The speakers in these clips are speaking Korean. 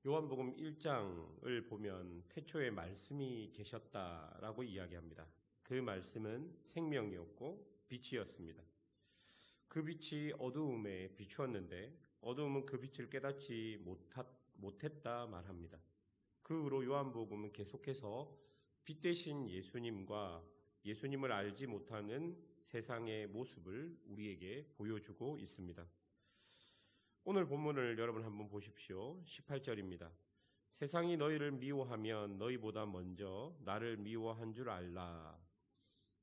요한복음 1장을 보면 태초에 말씀이 계셨다라고 이야기합니다. 그 말씀은 생명이었고 빛이었습니다. 그 빛이 어두움에 비추었는데 어두움은 그 빛을 깨닫지 못했다 말합니다. 그 후로 요한복음은 계속해서 빛 대신 예수님과 예수님을 알지 못하는 세상의 모습을 우리에게 보여주고 있습니다. 오늘 본문을 여러분 한번 보십시오. 18절입니다. 세상이 너희를 미워하면 너희보다 먼저 나를 미워한 줄 알라.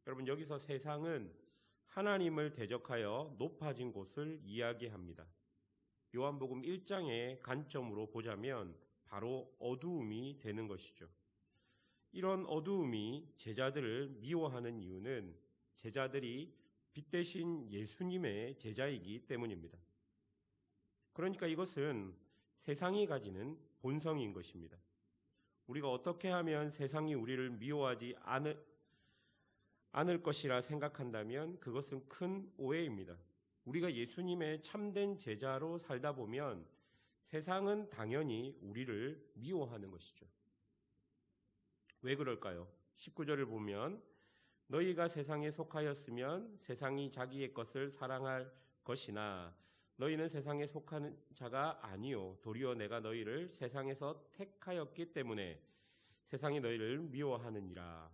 여러분, 여기서 세상은 하나님을 대적하여 높아진 곳을 이야기합니다. 요한복음 1장의 관점으로 보자면 바로 어두움이 되는 것이죠. 이런 어두움이 제자들을 미워하는 이유는 제자들이 빛 대신 예수님의 제자이기 때문입니다. 그러니까 이것은 세상이 가지는 본성인 것입니다. 우리가 어떻게 하면 세상이 우리를 미워하지 않을 것이라 생각한다면 그것은 큰 오해입니다. 우리가 예수님의 참된 제자로 살다 보면 세상은 당연히 우리를 미워하는 것이죠. 왜 그럴까요? 19절을 보면 너희가 세상에 속하였으면 세상이 자기의 것을 사랑할 것이나 너희는 세상에 속하는 자가 아니요 도리어 내가 너희를 세상에서 택하였기 때문에 세상이 너희를 미워하느니라.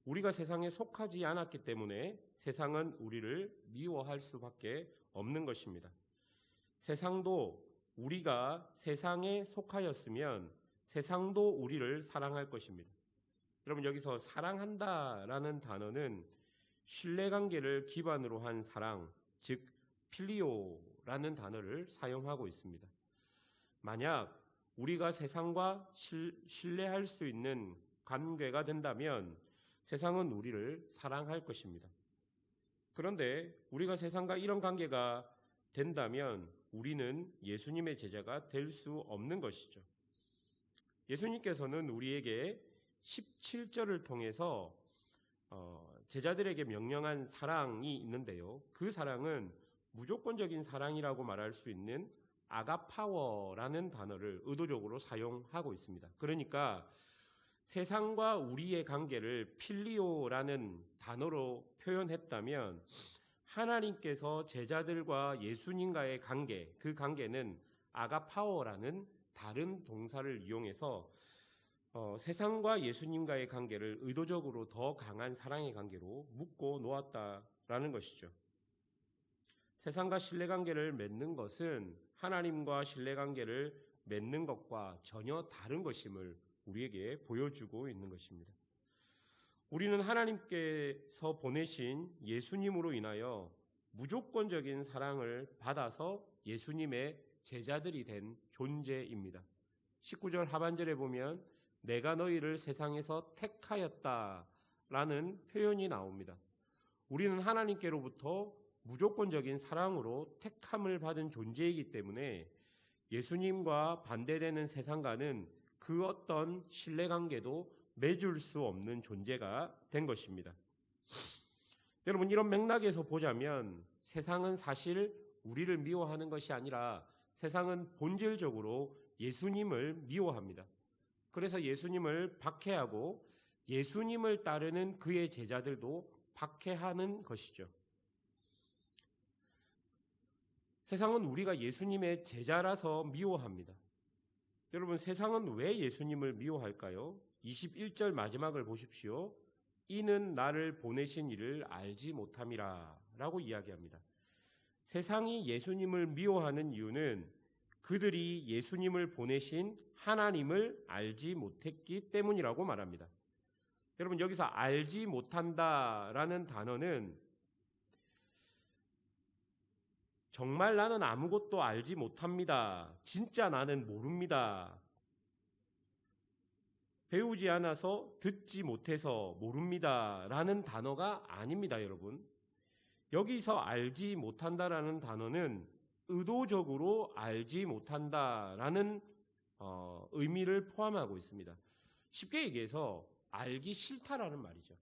우리가 세상에 속하지 않았기 때문에 세상은 우리를 미워할 수밖에 없는 것입니다. 세상도 우리가 세상에 속하였으면 세상도 우리를 사랑할 것입니다. 여러분, 여기서 사랑한다라는 단어는 신뢰관계를 기반으로 한 사랑, 즉 필리오라는 단어를 사용하고 있습니다. 만약 우리가 세상과 신뢰할 수 있는 관계가 된다면 세상은 우리를 사랑할 것입니다. 그런데 우리가 세상과 이런 관계가 된다면 우리는 예수님의 제자가 될 수 없는 것이죠. 예수님께서는 우리에게 17절을 통해서 제자들에게 명령한 사랑이 있는데요. 그 사랑은 무조건적인 사랑이라고 말할 수 있는 아가파워라는 단어를 의도적으로 사용하고 있습니다. 그러니까 세상과 우리의 관계를 필리오라는 단어로 표현했다면 하나님께서 제자들과 예수님과의 관계, 그 관계는 아가파워라는 다른 동사를 이용해서 세상과 예수님과의 관계를 의도적으로 더 강한 사랑의 관계로 묶어 놓았다라는 것이죠. 세상과 신뢰관계를 맺는 것은 하나님과 신뢰관계를 맺는 것과 전혀 다른 것임을 우리에게 보여주고 있는 것입니다. 우리는 하나님께서 보내신 예수님으로 인하여 무조건적인 사랑을 받아서 예수님의 제자들이 된 존재입니다. 19절 하반절에 보면 내가 너희를 세상에서 택하였다라는 표현이 나옵니다. 우리는 하나님께로부터 무조건적인 사랑으로 택함을 받은 존재이기 때문에 예수님과 반대되는 세상과는 그 어떤 신뢰관계도 맺을 수 없는 존재가 된 것입니다. 여러분, 이런 맥락에서 보자면 세상은 사실 우리를 미워하는 것이 아니라 세상은 본질적으로 예수님을 미워합니다. 그래서 예수님을 박해하고 예수님을 따르는 그의 제자들도 박해하는 것이죠. 세상은 우리가 예수님의 제자라서 미워합니다. 여러분, 세상은 왜 예수님을 미워할까요? 21절 마지막을 보십시오. 이는 나를 보내신 이를 알지 못함이라 라고 이야기합니다. 세상이 예수님을 미워하는 이유는 그들이 예수님을 보내신 하나님을 알지 못했기 때문이라고 말합니다. 여러분, 여기서 알지 못한다라는 단어는 정말 나는 아무것도 알지 못합니다. 진짜 나는 모릅니다. 배우지 않아서 듣지 못해서 모릅니다. 라는 단어가 아닙니다, 여러분. 여기서 알지 못한다라는 단어는 의도적으로 알지 못한다라는 의미를 포함하고 있습니다. 쉽게 얘기해서 알기 싫다라는 말이죠.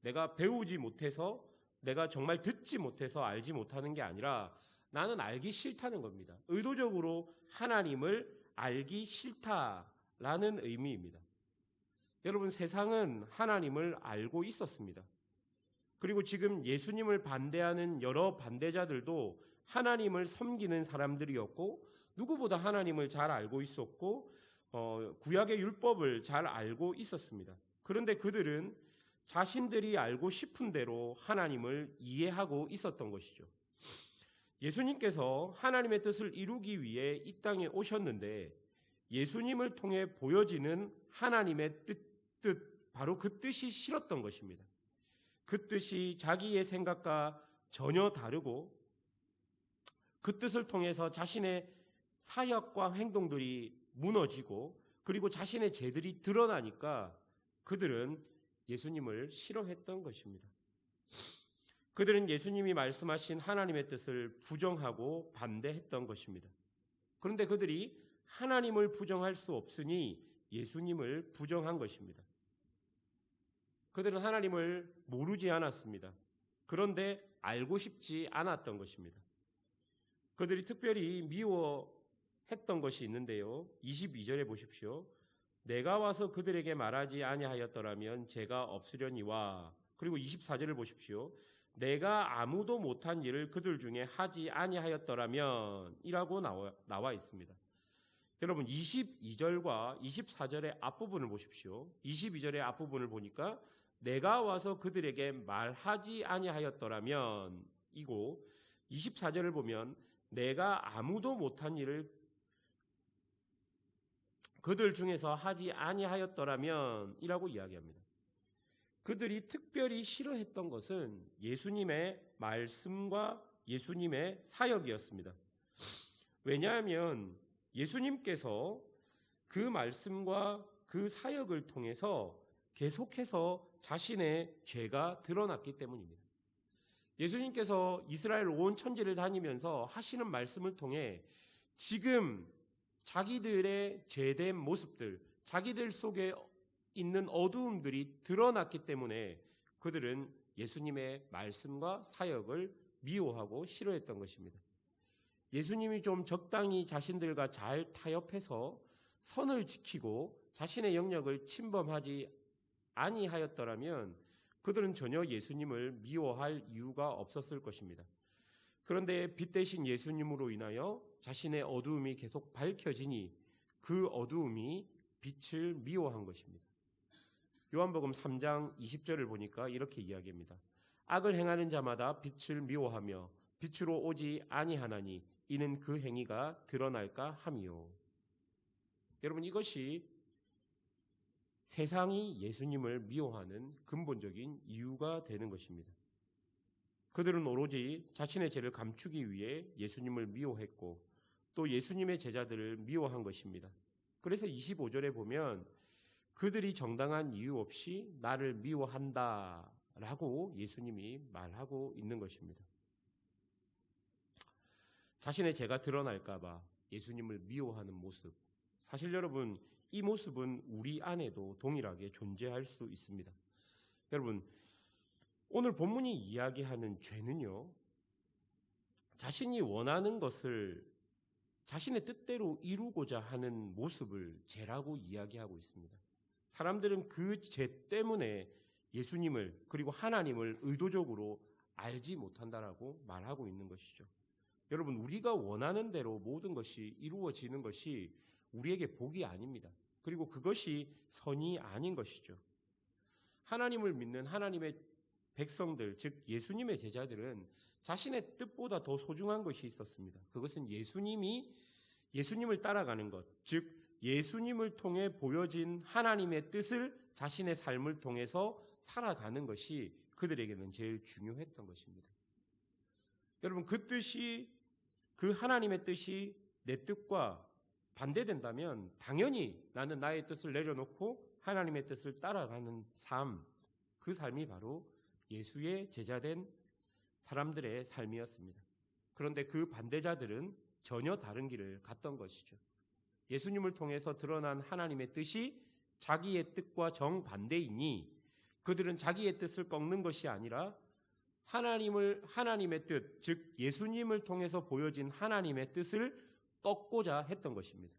내가 배우지 못해서 내가 정말 듣지 못해서 알지 못하는 게 아니라 나는 알기 싫다는 겁니다. 의도적으로 하나님을 알기 싫다라는 의미입니다. 여러분, 세상은 하나님을 알고 있었습니다. 그리고 지금 예수님을 반대하는 여러 반대자들도 하나님을 섬기는 사람들이었고 누구보다 하나님을 잘 알고 있었고 구약의 율법을 잘 알고 있었습니다. 그런데 그들은 자신들이 알고 싶은 대로 하나님을 이해하고 있었던 것이죠. 예수님께서 하나님의 뜻을 이루기 위해 이 땅에 오셨는데 예수님을 통해 보여지는 하나님의 뜻, 바로 그 뜻이 싫었던 것입니다. 그 뜻이 자기의 생각과 전혀 다르고 그 뜻을 통해서 자신의 사역과 행동들이 무너지고 그리고 자신의 죄들이 드러나니까 그들은 예수님을 싫어했던 것입니다. 그들은 예수님이 말씀하신 하나님의 뜻을 부정하고 반대했던 것입니다. 그런데 그들이 하나님을 부정할 수 없으니 예수님을 부정한 것입니다. 그들은 하나님을 모르지 않았습니다. 그런데 알고 싶지 않았던 것입니다. 그들이 특별히 미워했던 것이 있는데요. 22절에 보십시오. 내가 와서 그들에게 말하지 아니하였더라면 죄가 없으려니와. 그리고 24절을 보십시오. 내가 아무도 못한 일을 그들 중에 하지 아니하였더라면 이라고 나와 있습니다. 여러분, 22절과 24절의 앞부분을 보십시오. 22절의 앞부분을 보니까 내가 와서 그들에게 말하지 아니하였더라면 이고 24절을 보면 내가 아무도 못한 일을 그들 중에서 하지 아니하였더라면 이라고 이야기합니다. 그들이 특별히 싫어했던 것은 예수님의 말씀과 예수님의 사역이었습니다. 왜냐하면 예수님께서 그 말씀과 그 사역을 통해서 계속해서 자신의 죄가 드러났기 때문입니다. 예수님께서 이스라엘 온 천지를 다니면서 하시는 말씀을 통해 지금 자기들의 죄된 모습들, 자기들 속에 있는 어두움들이 드러났기 때문에 그들은 예수님의 말씀과 사역을 미워하고 싫어했던 것입니다. 예수님이 좀 적당히 자신들과 잘 타협해서 선을 지키고 자신의 영역을 침범하지 아니하였더라면 그들은 전혀 예수님을 미워할 이유가 없었을 것입니다. 그런데 빛 대신 예수님으로 인하여 자신의 어두움이 계속 밝혀지니 그 어두움이 빛을 미워한 것입니다. 요한복음 3장 20절을 보니까 이렇게 이야기합니다. 악을 행하는 자마다 빛을 미워하며 빛으로 오지 아니하나니 이는 그 행위가 드러날까 함이요. 여러분, 이것이 세상이 예수님을 미워하는 근본적인 이유가 되는 것입니다. 그들은 오로지 자신의 죄를 감추기 위해 예수님을 미워했고 또 예수님의 제자들을 미워한 것입니다. 그래서 25절에 보면 그들이 정당한 이유 없이 나를 미워한다 라고 예수님이 말하고 있는 것입니다. 자신의 죄가 드러날까 봐 예수님을 미워하는 모습, 사실 여러분 이 모습은 우리 안에도 동일하게 존재할 수 있습니다. 여러분, 오늘 본문이 이야기하는 죄는요, 자신이 원하는 것을 자신의 뜻대로 이루고자 하는 모습을 죄라고 이야기하고 있습니다. 사람들은 그 죄 때문에 예수님을 그리고 하나님을 의도적으로 알지 못한다라고 말하고 있는 것이죠. 여러분, 우리가 원하는 대로 모든 것이 이루어지는 것이 우리에게 복이 아닙니다. 그리고 그것이 선이 아닌 것이죠. 하나님을 믿는 하나님의 백성들, 즉 예수님의 제자들은 자신의 뜻보다 더 소중한 것이 있었습니다. 그것은 예수님을 따라가는 것, 즉 예수님을 통해 보여진 하나님의 뜻을 자신의 삶을 통해서 살아가는 것이 그들에게는 제일 중요했던 것입니다. 여러분, 그 하나님의 뜻이 내 뜻과 반대된다면 당연히 나는 나의 뜻을 내려놓고 하나님의 뜻을 따라가는 삶, 그 삶이 바로 예수의 제자된 사람들의 삶이었습니다. 그런데 그 반대자들은 전혀 다른 길을 갔던 것이죠. 예수님을 통해서 드러난 하나님의 뜻이 자기의 뜻과 정반대이니 그들은 자기의 뜻을 꺾는 것이 아니라 하나님의 뜻, 즉 예수님을 통해서 보여진 하나님의 뜻을 꺾고자 했던 것입니다.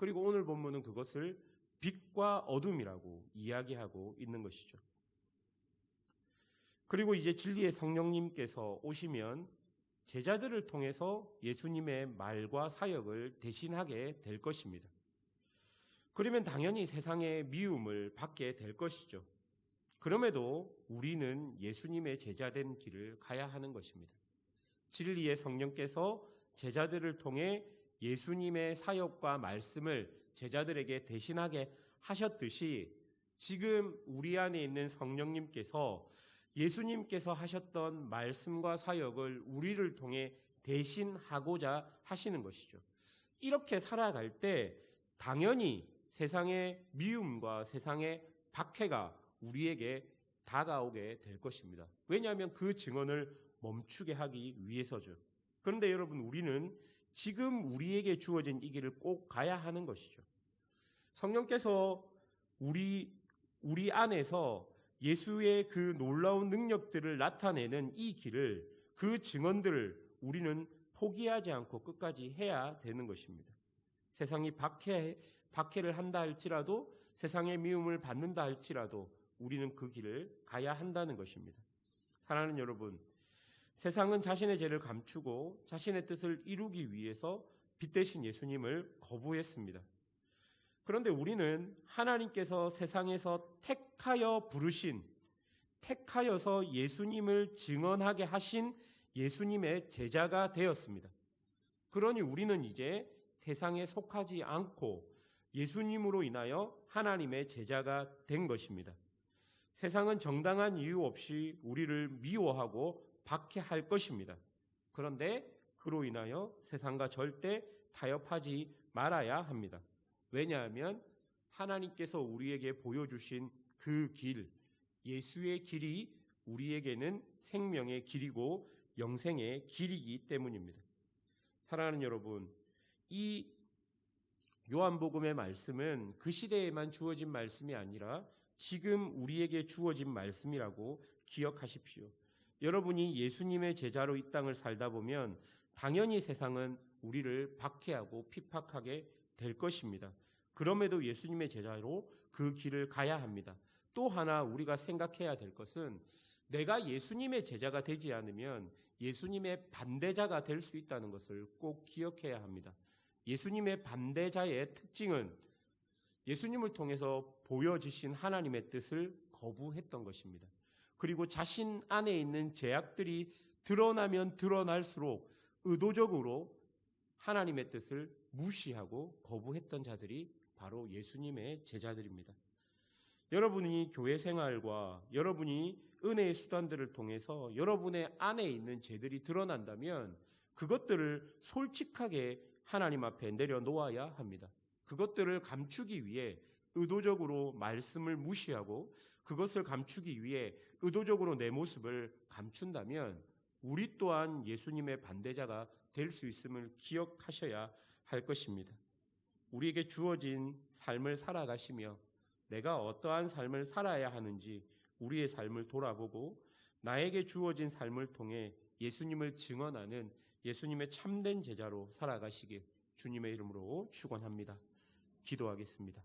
그리고 오늘 본문은 그것을 빛과 어둠이라고 이야기하고 있는 것이죠. 그리고 이제 진리의 성령님께서 오시면 제자들을 통해서 예수님의 말과 사역을 대신하게 될 것입니다. 그러면 당연히 세상의 미움을 받게 될 것이죠. 그럼에도 우리는 예수님의 제자된 길을 가야 하는 것입니다. 진리의 성령께서 제자들을 통해 예수님의 사역과 말씀을 제자들에게 대신하게 하셨듯이 지금 우리 안에 있는 성령님께서 예수님께서 하셨던 말씀과 사역을 우리를 통해 대신하고자 하시는 것이죠. 이렇게 살아갈 때 당연히 세상의 미움과 세상의 박해가 우리에게 다가오게 될 것입니다. 왜냐하면 그 증언을 멈추게 하기 위해서죠. 그런데 여러분, 우리는 지금 우리에게 주어진 이 길을 꼭 가야 하는 것이죠. 성령께서 우리 안에서 예수의 그 놀라운 능력들을 나타내는 이 길을, 그 증언들을 우리는 포기하지 않고 끝까지 해야 되는 것입니다. 세상이 박해를 한다 할지라도, 세상의 미움을 받는다 할지라도 우리는 그 길을 가야 한다는 것입니다. 사랑하는 여러분, 세상은 자신의 죄를 감추고 자신의 뜻을 이루기 위해서 빛 대신 예수님을 거부했습니다. 그런데 우리는 하나님께서 세상에서 택하여서 예수님을 증언하게 하신 예수님의 제자가 되었습니다. 그러니 우리는 이제 세상에 속하지 않고 예수님으로 인하여 하나님의 제자가 된 것입니다. 세상은 정당한 이유 없이 우리를 미워하고 박해할 것입니다. 그런데 그로 인하여 세상과 절대 타협하지 말아야 합니다. 왜냐하면 하나님께서 우리에게 보여주신 그 길, 예수의 길이 우리에게는 생명의 길이고 영생의 길이기 때문입니다. 사랑하는 여러분, 이 요한복음의 말씀은 그 시대에만 주어진 말씀이 아니라 지금 우리에게 주어진 말씀이라고 기억하십시오. 여러분이 예수님의 제자로 이 땅을 살다 보면 당연히 세상은 우리를 박해하고 핍박하게 될 것입니다. 그럼에도 예수님의 제자로 그 길을 가야 합니다. 또 하나 우리가 생각해야 될 것은 내가 예수님의 제자가 되지 않으면 예수님의 반대자가 될 수 있다는 것을 꼭 기억해야 합니다. 예수님의 반대자의 특징은 예수님을 통해서 보여주신 하나님의 뜻을 거부했던 것입니다. 그리고 자신 안에 있는 죄악들이 드러나면 드러날수록 의도적으로 하나님의 뜻을 무시하고 거부했던 자들이 바로 예수님의 제자들입니다. 여러분이 교회 생활과 여러분이 은혜의 수단들을 통해서 여러분의 안에 있는 죄들이 드러난다면 그것들을 솔직하게 하나님 앞에 내려놓아야 합니다. 그것들을 감추기 위해 의도적으로 말씀을 무시하고 그것을 감추기 위해 의도적으로 내 모습을 감춘다면 우리 또한 예수님의 반대자가 될 수 있음을 기억하셔야 할 것입니다. 우리에게 주어진 삶을 살아가시며 내가 어떠한 삶을 살아야 하는지 우리의 삶을 돌아보고 나에게 주어진 삶을 통해 예수님을 증언하는 예수님의 참된 제자로 살아가시길 주님의 이름으로 축원합니다. 기도하겠습니다.